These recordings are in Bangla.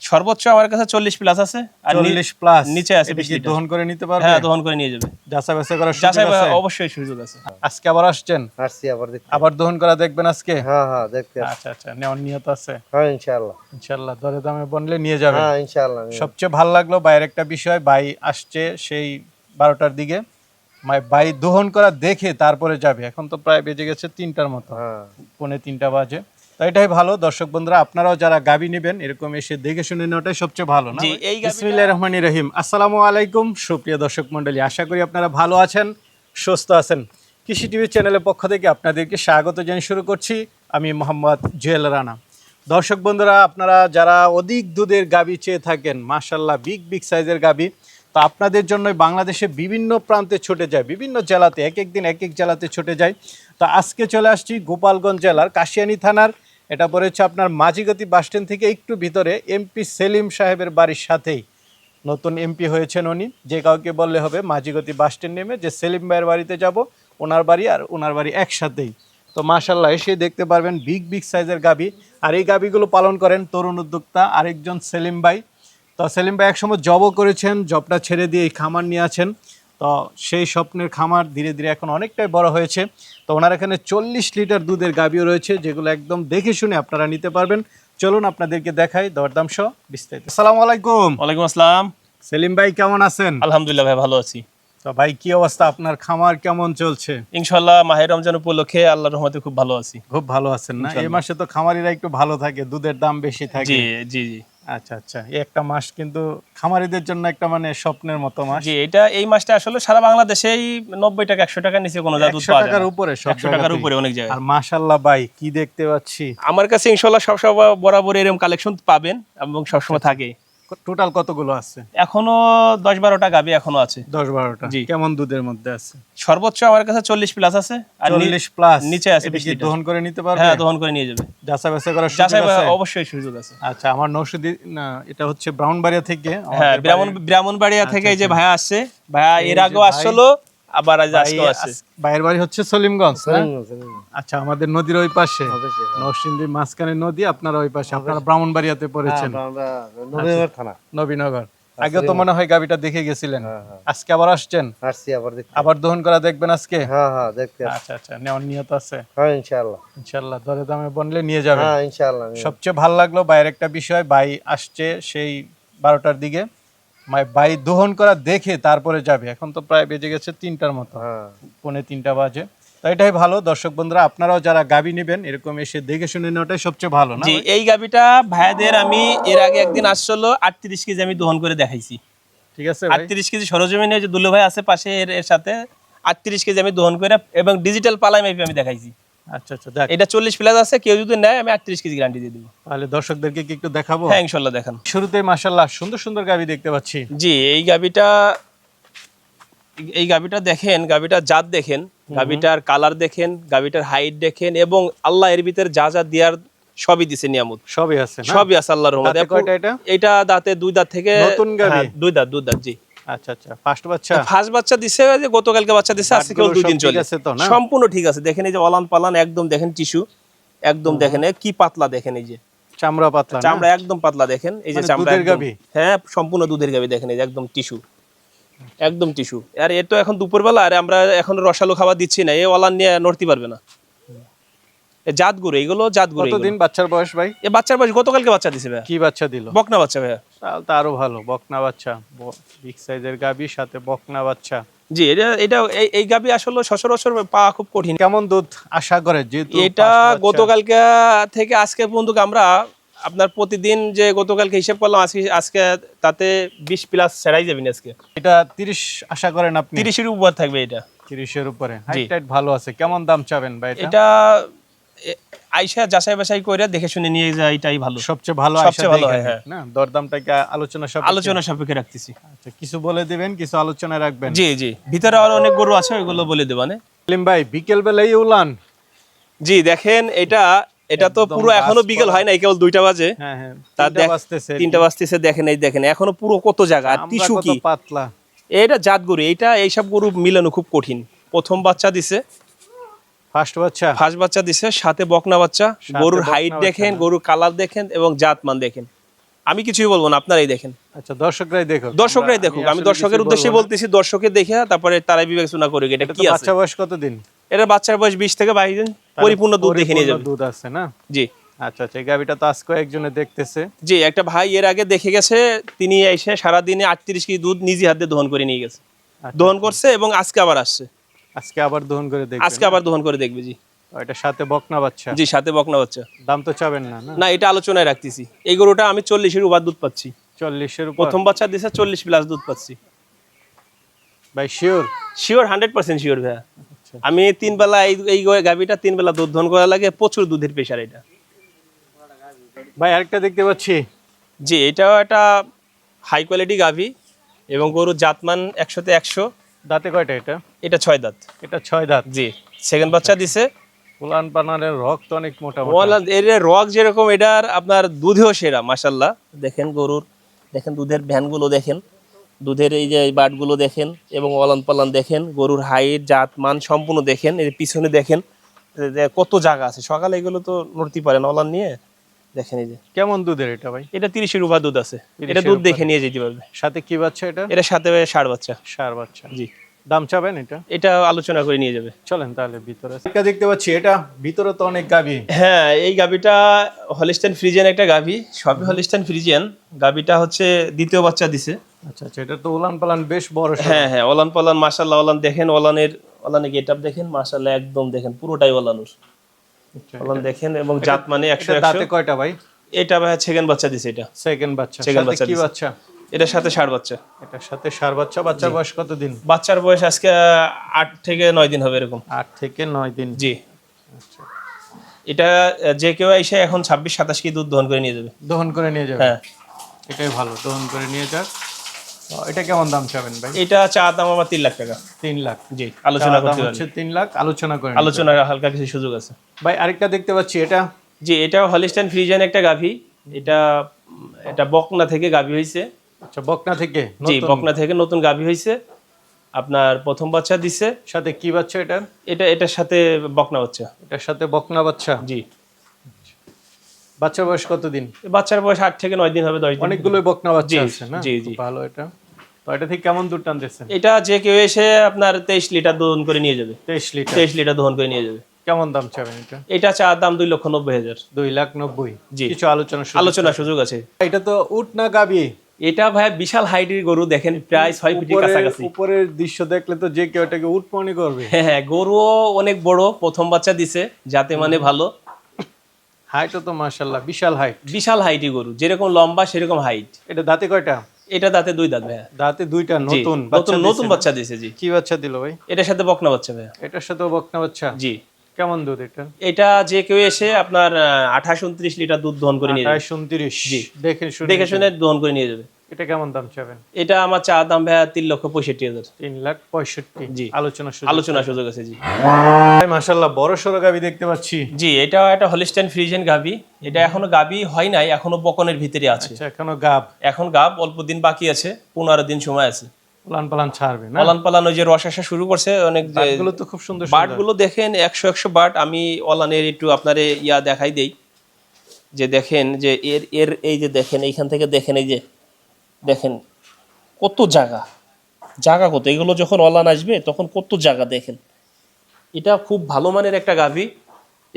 সর্বোচ্চ আমার কাছে 40 প্লাস আছে আর 40 প্লাস নিচে আছে 20 কি লিটার। দহন করে নিতে পারবে? হ্যাঁ, দহন করে নিয়ে যাবে। যাচাই বাছাই করার সুযোগ যাচাই আছে? অবশ্যই সুযোগ আছে। আজকে আবার আসছেন? আসছি আবার দেখতে। আবার দহন করা দেখবেন আজকে? হ্যাঁ হ্যাঁ দেখতে। আচ্ছা আচ্ছা, নেওয়ার নিয়ত আছে? হ্যাঁ ইনশাআল্লাহ। ইনশাআল্লাহ দরে দামে বনলে নিয়ে যাবেন। হ্যাঁ ইনশাআল্লাহ। সবচেয়ে ভালো লাগলো বাইরের একটা বিষয়, ভাই আসছে সেই 12টার দিকে, ভাই দহন করা দেখে তারপরে যাবে। এখন তো প্রায় বেজে গেছে 3টার মতো, হ্যাঁ পৌনে 3টা বাজে। তো এটাই ভালো দর্শক বন্ধুরা, আপনারাও যারা গাবি নেবেন এরকম এসে দেখে শুনে নেওয়াটাই সবচেয়ে ভালো না? জি, এই গাবিটা- বিসমিল্লাহির রহমানির রহিম। আসসালামু আলাইকুম সুপ্রিয় দর্শক মণ্ডলী, আশা করি আপনারা ভালো আছেন, সুস্থ আছেন। কৃষি টিভি চ্যানেলের পক্ষ থেকে আপনাদেরকে স্বাগত জানিয়ে শুরু করছি আমি মোহাম্মদ জুয়েল রানা। দর্শক বন্ধুরা, আপনারা যারা অধিক দুধের গাবি চেয়ে থাকেন, মাশাআল্লাহ বিগ সাইজের গাবি, তো আপনাদের জন্য বাংলাদেশে বিভিন্ন প্রান্তে ছুটে যায়, বিভিন্ন জেলাতে, এক এক দিন এক এক জেলাতে ছুটে যায়। তো আজকে চলে আসছি গোপালগঞ্জ জেলার কাশিয়ানী থানার, এটা পড়েছে আপনার মাঝিগতি বাসস্ট্যান্ড থেকে একটু ভিতরে, এমপি সেলিম সাহেবের বাড়ির সাথেই। নতুন এমপি হয়েছেন উনি, যে কাউকে বললে হবে মাঝিগতি বাসস্ট্যান্ড নেমে যে সেলিম ভাইয়ের বাড়িতে যাব, ওনার বাড়ি আর ওনার বাড়ি একসাথেই। তো মাশাআল্লাহ এসে দেখতে পারবেন বিগ সাইজের গাবি, আর এই গাবিগুলো পালন করেন তরুণ উদ্যোক্তা আরেকজন সেলিম ভাই। তো সেলিম ভাই একসময় জবও করেছেন, জবটা ছেড়ে দিয়ে এই খামার নিয়ে আছেন। তো সেই স্বপ্নের খামার ধীরে ধীরে এখন অনেকটাই বড় হয়েছে। তো ওনার এখানে 40 লিটার দুধের গাবিও রয়েছে, যেগুলো একদম দেখে শুনে আপনারা নিতে পারবেন। চলুন আপনাদেরকে দেখাই দরদাম সহ বিস্তারিত। আসসালামু আলাইকুম। ওয়ালাইকুম আসসালাম। সেলিম ভাই কেমন আছেন? আলহামদুলিল্লাহ ভাই, ভালো আছি। তো ভাই কি অবস্থা, আপনার খামার কেমন চলছে? ইনশাআল্লাহ মাহে রমজান উপলক্ষে আল্লাহর রহমতে খুব ভালো আছি। খুব ভালো আছেন না? এই মাসে তো খামারিরা একটু ভালো থাকে, দুধের দাম বেশি থাকে। জি জি জি আচ্ছা আচ্ছা, এই একটা মাস কিন্তু খামারিদের জন্য একটা মানে স্বপ্নের মতো মাস। জি, এই মাসটা আসলে সারা বাংলাদেশেই 90 টাকা 100 টাকার নিচে কোনো দুধ 100 পাওয়া যায় টাকার না। উপরে, 100 টাকার উপরে অনেক জায়গায়। আর মাশাআল্লাহ ভাই কি দেখতে পাচ্ছি, আমার কাছে ইনশাআল্লাহ সবসময় বরাবর এরকম কালেকশন পাবেন এবং সবসময় থাকে। টোটাল কতগুলো আছে? এখনো 10-12টা গাবি এখনো আছে। 10-12টা। জি। কেমন দুধের মধ্যে আছে? সর্বোচ্চ আমার কাছে 40 প্লাস আছে আর 40 প্লাস নিচে আছে এটা 20 কি লিটার। দহন করে নিতে পারবে? হ্যাঁ, দহন করে নিয়ে যাবে। যাচাই বাছাই করার যাচাই সুযোগ আছে? অবশ্যই সুযোগ আছে। আচ্ছা, আমার নৌশুদি না, এটা হচ্ছে ব্রাউনবাড়িয়া থেকে হ্যাঁ, আমাদের বাড়ির- ব্রাহ্মণবাড়িয়া থেকে এই যে ভাইয়া আসছে, ভাইয়া এই এর যে আগেও ভাই- আসছিল, আবার আজ আজকেও আসছে। ভাইয়ের বাড়ি হচ্ছে সলিমগঞ্জ না? আচ্ছা, আমাদের নদীর ওই পাশে, অবশ্যই। নরসিংদীর মাঝখানে নদী, আপনারা ওই পাশে, আপনারা ব্রাহ্মণবাড়িয়াতে পড়েছেন। আমরা নবীনগর থানা। নবীনগর। আগে তো মনে হয় গাবিটা দেখে গেছিলেন, আজকে আবার আসছেন? আসছি আবার দেখতে। আবার দহন করা দেখবেন আজকে? হ্যাঁ হ্যাঁ দেখতে। আচ্ছা আচ্ছা, নেওয়ার নিয়ত আছে? হ্যাঁ ইনশাআল্লাহ। ইনশাআল্লাহ দরে দামে বনলে নিয়ে যাবেন। হ্যাঁ ইনশাআল্লাহ। সবচেয়ে ভালো লাগলো বাইরের একটা বিষয়, ভাই আসছে সেই 12টার দিকে, ভাই দহন করা দেখে তারপরে যাবে। এখন তো প্রায় বেজে গেছে 3টার মতো, হ্যাঁ পৌনে 3টা বাজে। তো এটাই ভালো দর্শক বন্ধুরা, আপনারাও যারা গাবি নেবেন এরকম এসে দেখে শুনে নেওয়াটাই সবচেয়ে ভালো না? জি, এই গাবিটা ভাইয়াদের আমি এর আগে একদিন আসছিল 38 কেজি আমি দহন করে দেখাইছি। ঠিক আছে ভাই। 38 কেজি সরজমিনে যে দুলো ভাই আছে পাশে, এর সাথে 38 কেজি আমি দহন করে এবং ডিজিটাল পালাই মাইপে আমি দেখাইছি। আচ্ছা আচ্ছা, যাক, এটা 40 প্লাস আছে, কেউ যদি নেয় আমি 38 কেজি গ্যারান্টি দিয়ে দেবো। তাহলে দর্শকদেরকে কি একটু দেখাবো? হ্যাঁ ইনশাআল্লাহ দেখান। শুরুতে মাশাআল্লাহ সুন্দর সুন্দর গাবি দেখতে পাচ্ছি। জি, এই গাবিটা দেখেন, গাবিটার জাত দেখেন, গাবিটার কালার দেখেন, গাবিটার হাইট দেখেন, এবং আল্লাহ এর ভিতরে যা যা দেওয়ার সবই দিছে নিয়ামত, সবই আছে না? সবই আছে আল্লাহর রহমতে। দাঁতে কয়টা এটা? এটা দাঁতে 2 দাঁত থেকে, নতুন গাভী? হ্যাঁ, 2 দাঁত জি। আচ্ছা আচ্ছা, ফার্স্ট বাচ্চা? ফার্স্ট বাচ্চা দিছে, যে গতকালকে বাচ্চা দিছে, আজকে কেবল 2 দিন দাঁতগুলো সব চলে। ঠিক আছে তো না? সম্পূর্ণ ঠিক আছে, দেখেন এই যে অলান পালান একদম দেখেন, টিস্যু একদম দেখেন, কি পাতলা দেখেন, এই যে চামড়া পাতলা না? চামড়া একদম পাতলা দেখেন, এই যে মানে চামড়া দুধের একদম- গাভী? হ্যাঁ সম্পূর্ণ দুধের গাভী দেখেন, এই যে একদম টিস্যু, একদম টিস্যু। আর এ তো এখন দুপুরবেলা, আর আমরা এখন রসালো খাবার দিচ্ছি না, এ অলান নিয়ে নড়তে পারবে না। জাত গরু এগুলো, জাত গরু। কতদিন বাচ্চার বয়স ভাই? এ বাচ্চার বয়স গতকালকে বাচ্চা দিছে ভাইয়া, কি বাচ্চা দিল? বকনা বাচ্চা ভাইয়া। তাহলে তো আরো ভালো, বকনা বাচ্চা, বিগ সাইজের গাবির সাথে বকনা বাচ্চা। জি, এটা এই গাভী আসলে সচরাচর পাওয়া খুব কঠিন। কেমন দুধ আশা করে? যেহেতু এটা first বাচ্চা। গতকালকে থেকে আজকে পর্যন্ত আমরা আপনার প্রতিদিন যে গতকালকে হিসাব করলাম, আজকে তাতে 20 প্লাস সেরাই যাবেন আজকে। এটা 30 আশা করেন আপনি? 30-এর উপর থাকবে এটা। 30-এর উপরে হাইট টাইট ভালো আছে। কেমন দাম চাবেন ভাই এটা? এটা আইসা যাচাই বাছাই করে দেখে শুনে নিয়ে যায়, এটাই ভালো, সবচেয়ে ভালো সবচেয়ে আশা ভালো দেখে হয়, হ্যাঁ। না? দরদামটা কি আলোচনা সাপেক্ষে? আলোচনা সাপেক্ষে রাখতেছি। আচ্ছা, কিছু বলে দিবেন, কিছু আলোচনায় রাখবেন। জি জি, ভিতরে আরো অনেক গরু আছে, ওইগুলো বলে দেবানে। সেলিম ভাই বিকেল বেলায় উলান? জি দেখেন, এটা তো একদম পুরো এখনো গাছ বিকেল পড়া। হয় নাই, কেবল 2টা বাজে। হ্যাঁ হ্যাঁ, তার 3টা বাজতেছে। 3টা বাজতেছে, দেখেন এই দেখেন এখনো পুরো কত জায়গা, আর আমরা টিস্যু কত কি পাতলা। এটা জাত গরু, এইসব গরু মিলানো খুব কঠিন। প্রথম বাচ্চা দিছে, ফার্স্ট বাচ্চা? ফার্স্ট বাচ্চা দিছে, সাথে বকনা বাচ্চা। সাথে গরুর বকনা হাইট বাচ্চা দেখেন, না? গরুর কালার দেখেন এবং জাত মান দেখেন। আমি কিছুই বলবো না, আপনারাই দেখেন, আচ্ছা দর্শকরাই দেখো, দর্শকরাই দেখুক। আমি দর্শকের উদ্দেশ্যে বলতেছি, দর্শকে দেখে তারপরে তারাই বিবেচনা করুক এটা এটা কি তো আছে। বাচ্চা বয়স কতদিন? এটা বাচ্চার বয়স 20 থেকে 22 দিন, পরিপূর্ণ দুধ দেখে নিয়ে যাবে। দুধ আছে না? জি আচ্ছা আচ্ছা, এই গাবিটা তো আজকে একজনে দেখতেছে। জি, একটা ভাই এর আগে দেখে গেছে, তিনি এসে সারাদিনে 38 কেজি দুধ নিজে হাতে দহন করে নিয়ে গেছে, দহন করছে এবং আজকে আবার আসছে, আজকে আবার দহন করে দেখবেন? আজকে আবার দহন করে দেখবে। জি এটা সাথে বকনা বাচ্চা? জি, সাথে বকনা বাচ্চা। দাম তো চাবেন না? না, এটা আলোচনায় রাখতেছি। এই গরুটা আমি 40-এর উপর দুধ পাচ্ছি, 40-এর উপর? প্রথম বাচ্চা দিছে 40 প্লাস দুধ পাচ্ছি ভাই শিওর? শিওর, 100% শিওর ভাইয়া। আমি 3 বেলা এই গাভিটা 3 বেলা দুধ দহন করা লাগে, প্রচুর দুধের প্রেশার এটা। ভাই আরেকটা দেখতে পাচ্ছি। জি, এটাও একটা হাই কোয়ালিটি গাভি এবং গরুর জাতমান 100-তে 100। দাঁতে কয়টা এটা? এটা 6 দাঁত। এটা 6 দাঁত? জি, সেকেন্ড বাচ্চা দিছে। উলান পালানের রক্ত অনেক মোটা মোটা। ওয়ালা এর রগ যেরকম, এটার আপনার দুধেও সেরা মাশাআল্লাহ। দেখেন গরুর, দেখেন দুধের ভ্যানগুলো দেখেন, দুধের এই যে বাটগুলো দেখেন এবং ওলান পালান দেখেন, গরুর হাইট জাত মান সম্পূর্ণ দেখেন। এর পিছনে দেখেন কত জায়গা আছে, সকালে এগুলো তো নড়তে পারে না ওলান নিয়ে। দেখেন এই যে কেমন দুধের এটা ভাই? এটা 30-এর উপর দুধ আছে, 30-এর এটা দুধ উপরে। দেখে নিয়ে যেতে পারবে। সাথে কি বাচ্চা এটা? এটার সাথে ষাঁড় বাচ্চা। ষাঁড় বাচ্চা? জি, দাম চাবেন এটা? এটা আলোচনা করে নিয়ে যাবে। চলেন তাহলে ভিতরে। এটা দেখতে পাচ্ছি, এটা ভিতরে তো অনেক গাভী। হ্যাঁ, এই গাভিটা হলিস্টাইন ফ্রিজিয়ান একটা গাভি, সবই হলিস্টাইন ফ্রিজিয়ান। গাভিটা হচ্ছে দ্বিতীয় বাচ্চা দিছে। আচ্ছা আচ্ছা, এটা তো উলান পালান বেশ বড় সড়ো। হ্যাঁ হ্যাঁ, ওলান পালান মাশাআল্লাহ, ওলান দেখেন, ওলানের গেটআপ দেখেন মাশাআল্লাহ, একদম দেখেন পুরোটাই ওলানুর। আচ্ছা, ওলান দেখেন এবং জাত মানে 100 এটা দাঁতে 100। কয়টা ভাই? এটা ভাই সেকেন্ড বাচ্চা দিছে, এটা সেকেন্ড বাচ্চা? Second সাথে বাচ্চা কি দিছে। বাচ্চা? এটার সাথে ষাঁড় বাচ্চা। এটার সাথে ষাঁড় বাচ্চা। বাচ্চার বয়স কতদিন? বাচ্চার বয়স আজকে 8 থেকে 9 দিন হবে এরকম। 8 থেকে 9 দিন? জি, এটা যে কেউ এসে এখন 26-27 কেজি দুধ দহন করে নিয়ে যাবে। দহন করে নিয়ে যাবে? হ্যাঁ, এটাই ভালো, দহন করে নিয়ে যাক। তো এটা কেমন দাম চাবেন ভাই? এটা চা দাম আমার 3 লাখ টাকা। 3 লাখ? জি, আলোচনা করতে দাম পারবেন। হচ্ছে 3 লাখ, আলোচনা করেন। আলোচনার হালকা কিছু সুযোগ আছে। ভাই আরেকটা দেখতে পাচ্ছি, এটা? জি, এটা হলিস্টাইন ফ্রিজিয়ান একটা গাভি। এটা বকনা থেকে গাভি হয়েছে। আচ্ছা, বকনা থেকে? জি, নতুন? বকনা থেকে নতুন গাভি হয়েছে। আপনার প্রথম বাচ্চা দিছে। সাথে কি বাচ্চা এটার? এটার সাথে বকনা বাচ্চা। এটার সাথে বকনা বাচ্চা? জি, বাচ্চার বয়স কতদিন? বাচ্চার বয়স 8 থেকে 9 দিন হবে, 10 দিন। অনেকগুলোই বকনা বাচ্চা জি, আছে না? জি, জি। খুব ভালো এটা। তো এটা থেকে কেমন দুধ টানতেছেন? এটা যে কেউ এসে আপনার 23 লিটার দহন করে নিয়ে যাবে। 23 লিটার? 23 লিটার দহন করে নিয়ে যাবে। কেমন দাম চাবেন এটা? এটা চা দাম 2,90,000। 2,90,000? জি। কিছু আলোচনা আলোচনার সুযোগ আছে। এটা তো উট না গাবি? এটা ভাই বিশাল হাইটের গরু, দেখেন প্রায় 6 ফিটের কাছাকাছি। উপরের দৃশ্য দেখলে তো যে কেউ এটাকে উট মনে করবে। হ্যাঁ হ্যাঁ, গরুও অনেক বড়, প্রথম বাচ্চা দিছে, যাতে মানে ভালো। হাইটও তো মাশাআল্লাহ বিশাল হাইট। বিশাল হাইটি গরু, যেরকম লম্বা সেরকম হাইট। এটা দাঁতে কয়টা? এটা দাঁতে 2 দাঁত ভাইয়া। দাঁতে 2টা? জি, নতুন নতুন বাচ্চা দিছে। জি, কি বাচ্চা দিল ভাই? এটার সাথে বকনা বাচ্চা ভাইয়া। এটার সাথেও বকনা বাচ্চা? জি। কেমন দুধ এটা? এটা যে কেউ এসে আপনার 28-29 লিটার দুধ দহন করে নিয়ে যাবে। 28-29? জি। দেখে শুনে দহন করে নিয়ে যাবে। এটা কেমন দাম চাবেন? এটা আমার চা দাম ভাইয়া 3,65,000। 3,65,000? জি। আলোচনা সুযোগ আছে। জি ভাই মাশাআল্লাহ বড় সড়ো গাবি দেখতে পাচ্ছি। জি, এটাও একটা হলিস্টাইন ফ্রিজিয়ান গাবি। এটা এখনো গাবি হয় নাই, এখনো বকনের ভিতরে আছে। আচ্ছা, এখনো গাব? এখন গাব, অল্প দিন বাকি আছে, 15 দিন সময় আছে। উলান পালান ছাড়বে না? অলান পালান ওই যে রস আসা শুরু করছে অনেক। বাটগুলো তো খুব সুন্দর বাট গুলো দেখেন 100 বাট। আমি অলানের একটু আপনারে দেখাই দেই, যে দেখেন যে এর এই যে দেখেন এইখান থেকে দেখেন, এই যে দেখেন কত জায়গা কত। এগুলো যখন অলান আসবে তখন কত জায়গা দেখেন। এটা খুব ভালো মানের একটা গাভী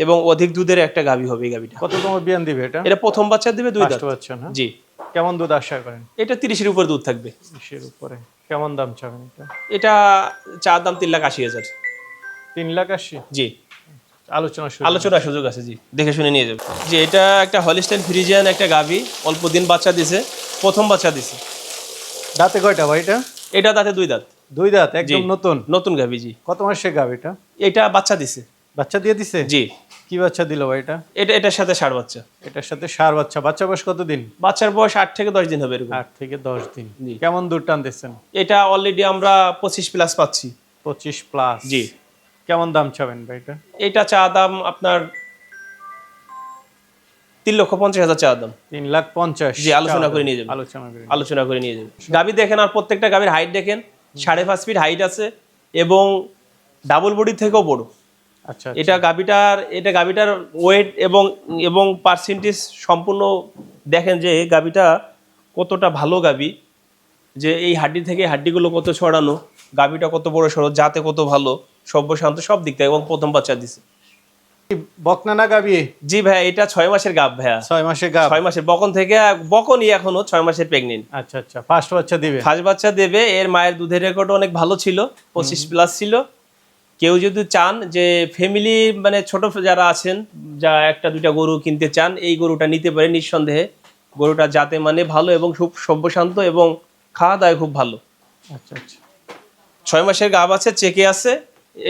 এবং অধিক দুধের একটা গাভী হবে এই গাভীটা। কততম বিয়ান দিবে এটা? এটা প্রথম বাচ্চা দিবে 2 দাঁত। ফার্স্ট বাচ্চা না? জি। কেমন দুধ আশা করেন? এটা 30-এর উপর দুধ থাকবে। 30-এর উপরে? কেমন দাম চাবেন এটা? এটা চার দাম 3,80,000। 3,80,000? জি, আলোচনার সুযোগ আছে। জি, দেখে শুনে নিয়ে যাবে। যে এটা একটা হলিস্টাইন ফ্রিজিয়ান একটা গাভী, অল্প দিন বাচ্চা দিছে, প্রথম বাচ্চা দিছে। দাঁতে কয়টা ভাই এটা? এটা দাঁতে 2 দাঁত। 2 দাঁত? একদম নতুন গাভী। জি। কত মাসের গাব এটা? এটা বাচ্চা দিছে। বাচ্চা দিয়ে দিছে? জি। কি বাচ্চা দিল ভাই এটা? এটার সাথে ষাঁড় বাচ্চা। এটার সাথে ষাঁড় বাচ্চা। বাচ্চা বয়স কতদিন? বাচ্চার বয়স 8 থেকে 10 দিন হবে এরকম। 8 থেকে 10 দিন? জি। কেমন দুধ টানতেছেন? এটা অলরেডি আমরা 25 প্লাস পাচ্ছি। 25 প্লাস? জি। কেমন দাম চাবেন ভাই এটা? এটা চা দাম আপনার 3,50,000 চা দাম। 3,50,000? জি, আলোচনা করে নিয়ে যাবে। আলোচনা করে নিয়ে যাবে। গাভী দেখেন, আর প্রত্যেকটা গাভীর হাইট দেখেন, 5.5 ফিট হাইট আছে এবং ডাবল বডি থেকেও বড়। আচ্ছা এটা গাভীটার ওয়েট এবং পার্সেন্টেজ সম্পূর্ণ দেখেন যে গাভীটা কতটা ভালো গাভী, যে এই হাড্ডি থেকে হাড্ডিগুলো কত ছড়ানো, গাভীটা কত বড় সড়ো, জাতে কত ভালো, সভ্যশান্ত সব দিক থেকে, এবং প্রথম বাচ্চা দিছে। বকনা না গাবি? জি ভাইয়া, এটা 6 মাসের গাভ ভাইয়া। 6 মাসের গাব। 6 মাসের বকন থেকে, বকনই এখনো 6 মাসের প্রেগনেন্ট। আচ্ছা আচ্ছা, ফার্স্ট বাচ্চা দিবে? ফার্স্ট বাচ্চা দেবে। এর মায়ের দুধের রেকর্ড অনেক ভালো ছিল, 25+ ছিল। কেউ যদি চান যে ফ্যামিলি মানে ছোট যারা আছেন, যা একটা দুইটা গরু কিনতে চান, এই গরুটা নিতে পারে নিঃসন্দেহে। গরুটা জাতে মানে ভালো এবং খুব সভ্যশান্ত এবং খাওয়া দাওয়া খুব ভালো। আচ্ছা আচ্ছা, 6 মাসের গাভ আছে, চেকে আছে,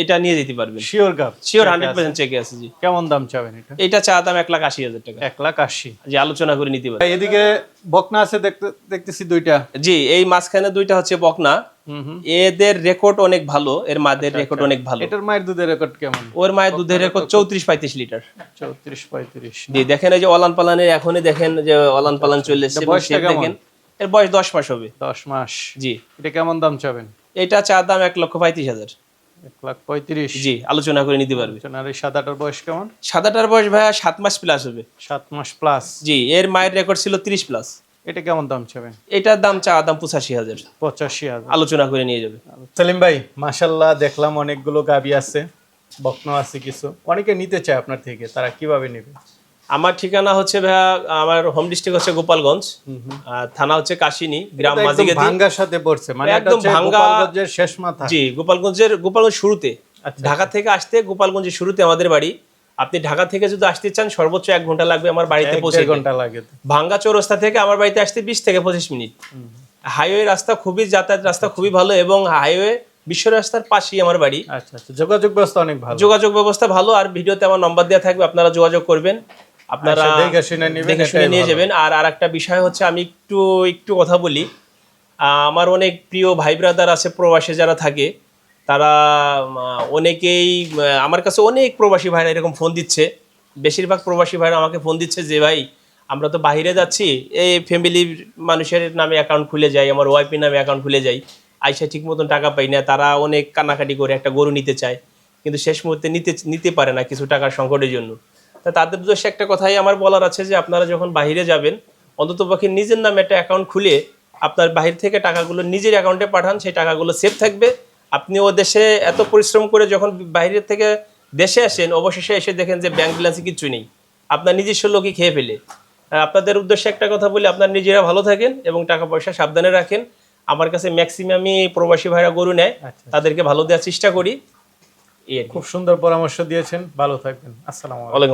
এটা নিয়ে যেতে পারবেন। শিওর গাব? শিওর 100% চেকে আছে। জি। কেমন দাম চাবেন এটা? এটা চা দাম 1,80,000 টাকা। 1,80,000। যে আলোচনা করে নিতে পারবেন। এদিকে বকনা আছে দেখতেছি দুইটা। জি, এই মাঝখানে দুইটা হচ্ছে বকনা। এদের রেকর্ড অনেক ভালো, এর মাদের রেকর্ড অনেক ভালো। এটার মায়ের দুধের রেকর্ড কেমন? ওর মায়ের দুধের রেকর্ড 34-35 লিটার। 34-35। জি, দেখেন এই যে অলান পালানের, এখনই দেখেন যে অলান পালান চলে এসেছে। বয়সটা কেমন? দেখেন এর বয়স 10 মাস হবে। 10 মাস। জি। এটা কেমন দাম চাবেন? এটা চা দাম 1,35,000। 1,35,000। জি, আলোচনা করে নিতে পারবে। আর এই সাদাটার বয়স কেমন? সাদাটার বয়স ভাইয়া 7 মাস প্লাস হবে। 7 মাস প্লাস। জি, এর মায়ের রেকর্ড ছিল 30+। এটা কেমন দাম চাবেন? এটার দাম চা দাম 85,000। 85,000। আলোচনা করে নিয়ে যাবে। সেলিম ভাই, মাশাআল্লাহ, দেখলাম অনেকগুলো গাবি আছে, বকনা আছে কিছু। অনেকে নিতে চায় আপনার থেকে, তারা কিভাবে নেবে? আমার ঠিকানা হচ্ছে ভাইয়া, আমার হোম ডিস্ট্রিক্ট হচ্ছে গোপালগঞ্জ, আর থানা হচ্ছে কাশিনী, গ্রাম একদম মাঝিগেদি। ভাঙ্গার সাথে পড়ছে, মানে এটা একদম হচ্ছে ভাঙ্গা। গোপালগঞ্জের শেষ মাথা। জি, গোপালগঞ্জ শুরুতে। আচ্ছা, ঢাকা থেকে আসতে গোপালগঞ্জের শুরুতে আমাদের বাড়ি। আপনি ঢাকা থেকে যদি আসতে চান সর্বোচ্চ 1 ঘন্টা লাগবে আমার বাড়িতে 1-1.5 পৌঁছাতে। ঘন্টা লাগে। ভাঙ্গা চৌরাস্তা থেকে আমার বাড়িতে আসতে 20 থেকে 25 মিনিট। হাইওয়ে রাস্তা খুবই, যাতায়াত রাস্তা খুবই ভালো, এবং হাইওয়ে বিশ্ব রাস্তার পাশেই আমার বাড়ি। আচ্ছা আচ্ছা, যোগাযোগ ব্যবস্থা অনেক ভালো। যোগাযোগ ব্যবস্থা ভালো, আর ভিডিওতে আমার নাম্বার দেওয়া থাকবে, আপনারা যোগাযোগ করবেন, আপনারা আচ্ছা, দেখে শুনে নিবেন, দেখে শুনে এটাই নিয়ে ভালো। যাবেন। আর আরেকটা বিষয় হচ্ছে, আমি একটু কথা বলি। আমার অনেক প্রিয় ভাই ব্রাদার আছে প্রবাসে যারা থাকে, তারা অনেকেই আমার কাছে, অনেক প্রবাসী ভাইরা এরকম ফোন দিচ্ছে। বেশিরভাগ প্রবাসী ভাইরা আমাকে ফোন দিচ্ছে যে ভাই, আমরা তো বাইরে যাচ্ছি, এই ফ্যামিলির মানুষের নামে অ্যাকাউন্ট খুলে যাই, আমার ওয়াইফের নামে অ্যাকাউন্ট খুলে যাই, আইসা ঠিক মতন টাকা পাই না। তারা অনেক কান্নাকাটি করে একটা গরু নিতে চায়, কিন্তু শেষ মুহূর্তে নিতে পারে না কিছু টাকার সংকটের জন্য। তা তাদের উদ্দেশ্যে একটা কথাই আমার বলার আছে, যে আপনারা যখন বাইরে যাবেন, অন্ততপক্ষে নিজের নামে একটা অ্যাকাউন্ট খুলে আপনার বাহির থেকে টাকাগুলো নিজের অ্যাকাউন্টে পাঠান, সেই টাকাগুলো সেভ থাকবে। আপনি ও দেশে এত পরিশ্রম করে যখন বাইরের থেকে দেশে আসেন, অবশেষে এসে দেখেন যে ব্যাংক ব্যালেন্সে কিচ্ছু নেই, আপনার নিজস্ব লোকই খেয়ে ফেলে। আপনাদের উদ্দেশ্যে একটা কথা বলি, আপনার নিজেরা ভালো থাকেন এবং টাকা পয়সা সাবধানে রাখেন। আমার কাছে ম্যাক্সিমামই প্রবাসী ভাইরা গরু নেয়, তাদেরকে ভালো দেওয়ার চেষ্টা করি। খুব সুন্দর পরামর্শ দিয়েছেন, ভালো থাকবেন। আসসালামু আলাইকুম। ওয়ালাইকুম